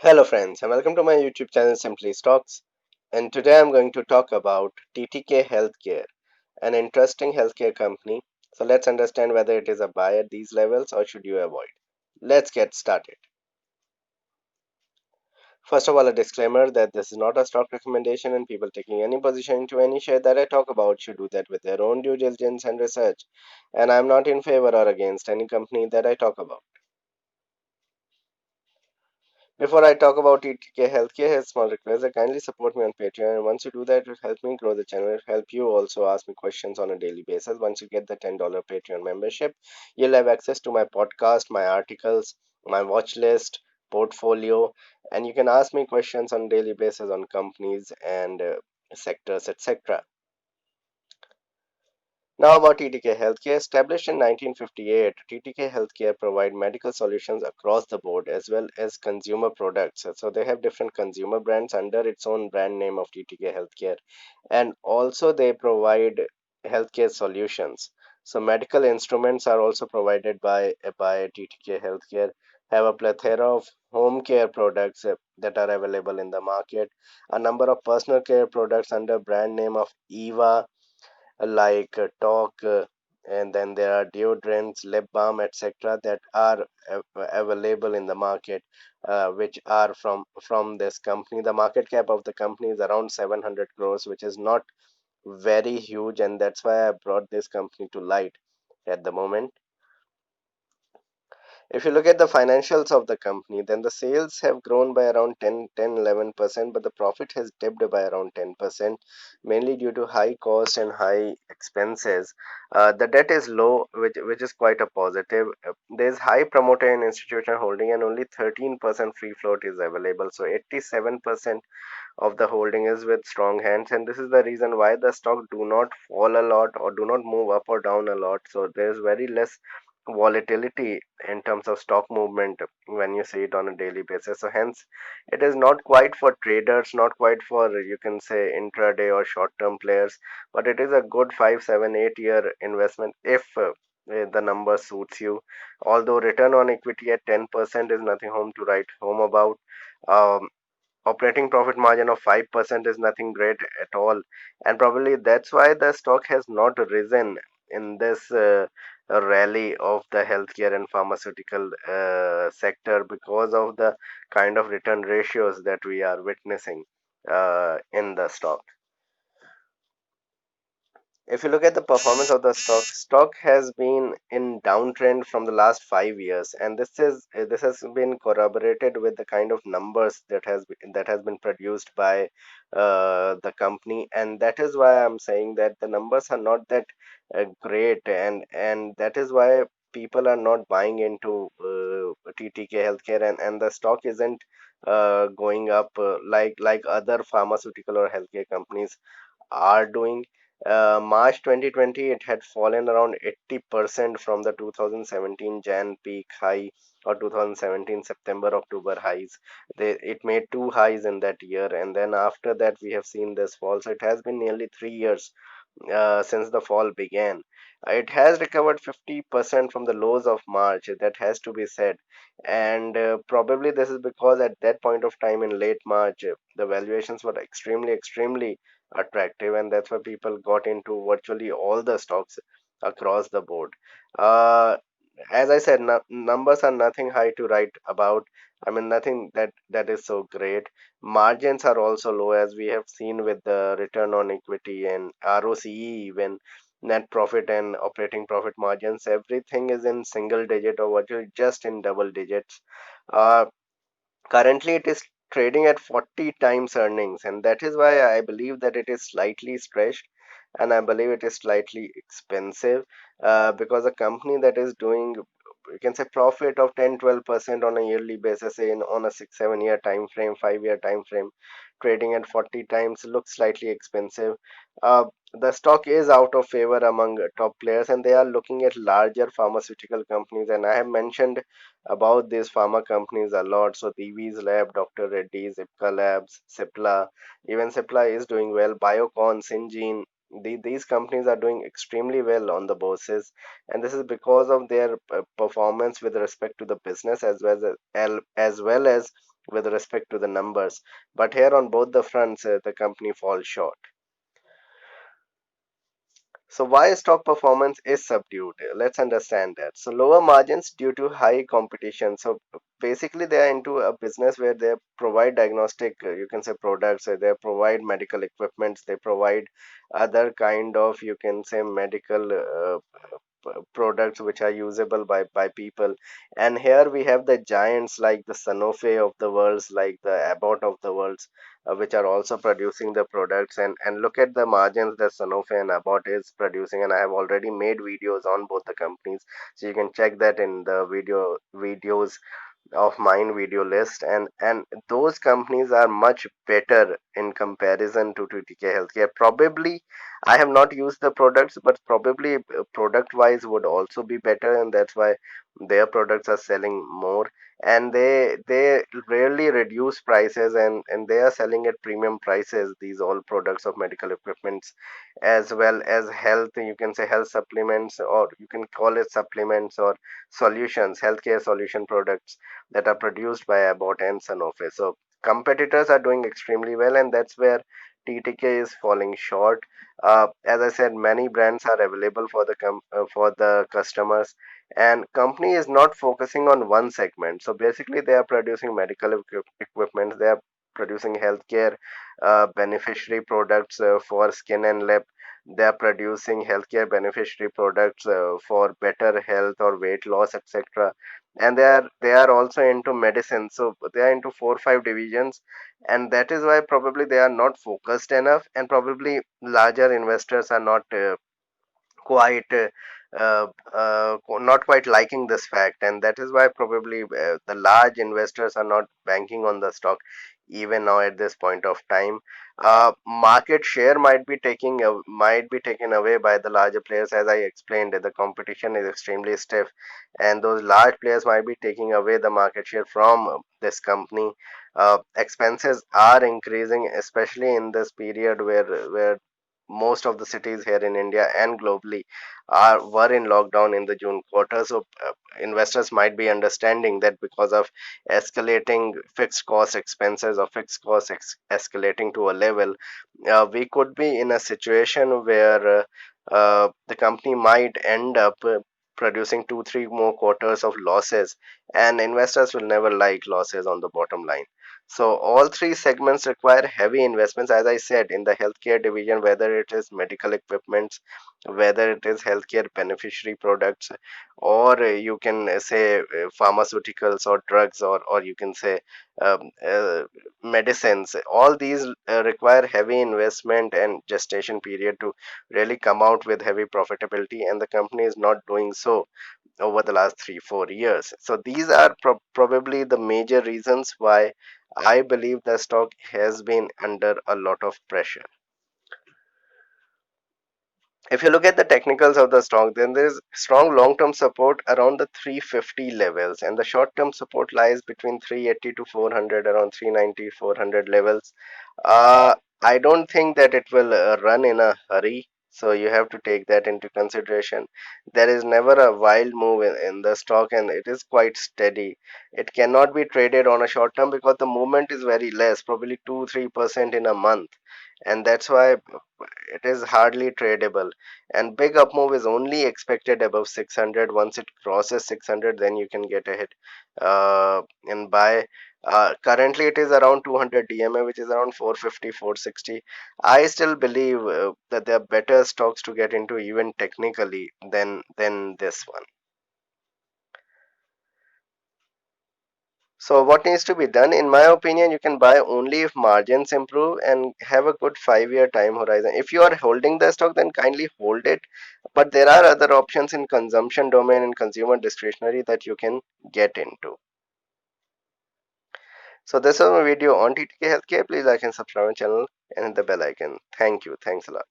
Hello friends and welcome to my YouTube channel Simply Stocks, and today I'm going to talk about TTK Healthcare, an interesting healthcare company. So let's understand whether it is a buy at these levels or should you avoid. Let's get started. First of all, a disclaimer that this is not a stock recommendation and people taking any position into any share that I talk about should do that with their own due diligence and research, and I'm not in favor or against any company that I talk about. Before I talk about TTK Healthcare, here's a small request. Kindly support me on Patreon. And once you do that, it will help me grow the channel. It will help you also ask me questions on a daily basis. Once you get the $10 Patreon membership, you'll have access to my podcast, my articles, my watch list, portfolio, and you can ask me questions on a daily basis on companies and sectors, etc. Now about TTK Healthcare. Established in 1958, TTK Healthcare provide medical solutions across the board as well as consumer products. So they have different consumer brands under its own brand name of TTK Healthcare, and also they provide healthcare solutions. So medical instruments are also provided by TTK Healthcare. Have a plethora of home care products that are available in the market. A number of personal care products under brand name of Eva like talk and then there are deodorants, lip balm, etc. that are available in the market, which are from this company. The market cap of the company is around 700 crores, which is not very huge, and that's why I brought this company to light at the moment. If you look at the financials of the company, then the sales have grown by around 11%, but the profit has dipped by around 10%, mainly due to high cost and high expenses. The debt is low, which is quite a positive. There's high promoter and institutional holding, and only 13% free float is available. So 87% of the holding is with strong hands, and this is the reason why the stock do not fall a lot or do not move up or down a lot. So there's very less volatility in terms of stock movement when you see it on a daily basis. So hence it is not quite for traders, not quite for, you can say, intraday or short term players, but it is a good 5 7 8 year investment if the number suits you. Although return on equity at 10% is nothing home to write home about. Operating profit margin of 5% is nothing great at all, and probably that's why the stock has not risen in this rally of the healthcare and pharmaceutical sector, because of the kind of return ratios that we are witnessing in the stock. If you look at the performance of the stock has been in downtrend from the last 5 years, and this has been corroborated with the kind of numbers that has been produced by the company, and that is why I'm saying that the numbers are not that great, and that is why people are not buying into TTK Healthcare, and the stock isn't going up like other pharmaceutical or healthcare companies are doing. March 2020, it had fallen around 80% from the 2017 Jan peak high or 2017 September October highs. It made two highs in that year, and then after that we have seen this fall. So it has been nearly 3 years since the fall began. It has recovered 50% from the lows of March, that has to be said. And probably this is because at that point of time in late March, the valuations were extremely attractive, and that's why people got into virtually all the stocks across the board. Uh, as I said, numbers are nothing high to write about. I mean, nothing that is so great. Margins are also low, as we have seen with the return on equity and ROCE, even net profit and operating profit margins. Everything is in single digit or virtually just in double digits. Uh, Currently, it is trading at 40 times earnings, and that is why I believe that it is slightly stretched, and I believe it is slightly expensive because a company that is doing, you can say, profit of 10 12% on a yearly basis in on a 6 7 year time frame, 5 year time frame, trading at 40 times looks slightly expensive. uh, the stock is out of favor among top players, and they are looking at larger pharmaceutical companies, and I have mentioned about these pharma companies a lot. So Divi's Lab, Dr. Reddy's, Ipca Labs, Cipla, even Cipla is doing well, Biocon, Syngene, these companies are doing extremely well on the bourses, and this is because of their performance with respect to the business, as well as with respect to the numbers. But here on both the fronts, the company falls short. So why stock performance is subdued? Let's understand that. So lower margins due to high competition. So basically they are into a business where they provide diagnostic, you can say products, they provide medical equipments, they provide other kind of, you can say, medical products which are usable by people. And here we have the giants like the Sanofi of the worlds, like the Abbott of the worlds, which are also producing the products. And look at the margins that Sanofi and Abbott is producing, and I have already made videos on both the companies, so you can check that in the videos of mine video list. And those companies are much better in comparison to TTK Healthcare. Probably I have not used the products, but probably product wise would also be better, and that's why their products are selling more. And they rarely reduce prices, and they are selling at premium prices, these all products of medical equipments, as well as health, you can say health supplements, or you can call it supplements or solutions, healthcare solution products that are produced by Abbott and Sanofi. So competitors are doing extremely well, and that's where TTK is falling short. As I said, many brands are available for for the customers, and company is not focusing on one segment. So basically, they are producing medical equipment, they are producing healthcare beneficiary products for skin and lip. They are producing healthcare beneficiary products for better health or weight loss, etc. And they are also into medicine, so they are into 4 or 5 divisions, and that is why probably they are not focused enough, and probably larger investors are quite uh, not quite liking this fact, and that is why probably the large investors are not banking on the stock even now at this point of time. Market share might be taken away by the larger players. As I explained, the competition is extremely stiff, and those large players might be taking away the market share from this company. Expenses are increasing, especially in this period where most of the cities here in India and globally are were in lockdown in the June quarter. So investors might be understanding that because of escalating fixed cost expenses or fixed costs escalating to a level, we could be in a situation where the company might end up producing 2 3 more quarters of losses, and investors will never like losses on the bottom line. So all three segments require heavy investments, as I said, in the healthcare division, whether it is medical equipments, whether it is healthcare beneficiary products, or you can say pharmaceuticals or drugs, or you can say medicines. All these require heavy investment and gestation period to really come out with heavy profitability, and the company is not doing so over the last 3 4 years. So these are probably the major reasons why I believe the stock has been under a lot of pressure. If you look at the technicals of the stock, then there is strong long-term support around the 350 levels, and the short-term support lies between 380 to 400, around 390, 400 levels. I don't think that it will run in a hurry, so you have to take that into consideration. There is never a wild move in the stock, and it is quite steady. It cannot be traded on a short term because the movement is very less, probably 2 3% in a month, and that's why it is hardly tradable. And big up move is only expected above 600. Once it crosses 600, then you can get a hit and buy. Currently it is around 200 DMA, which is around 450 460. I still believe that there are better stocks to get into even technically than this one. So what needs to be done? In my opinion, you can buy only if margins improve and have a good 5 year time horizon. If you are holding the stock, then kindly hold it. But there are other options in consumption domain and consumer discretionary that you can get into. So this is my video on TTK Healthcare. Please like and subscribe my channel and hit the bell icon. Thank you. Thanks a lot.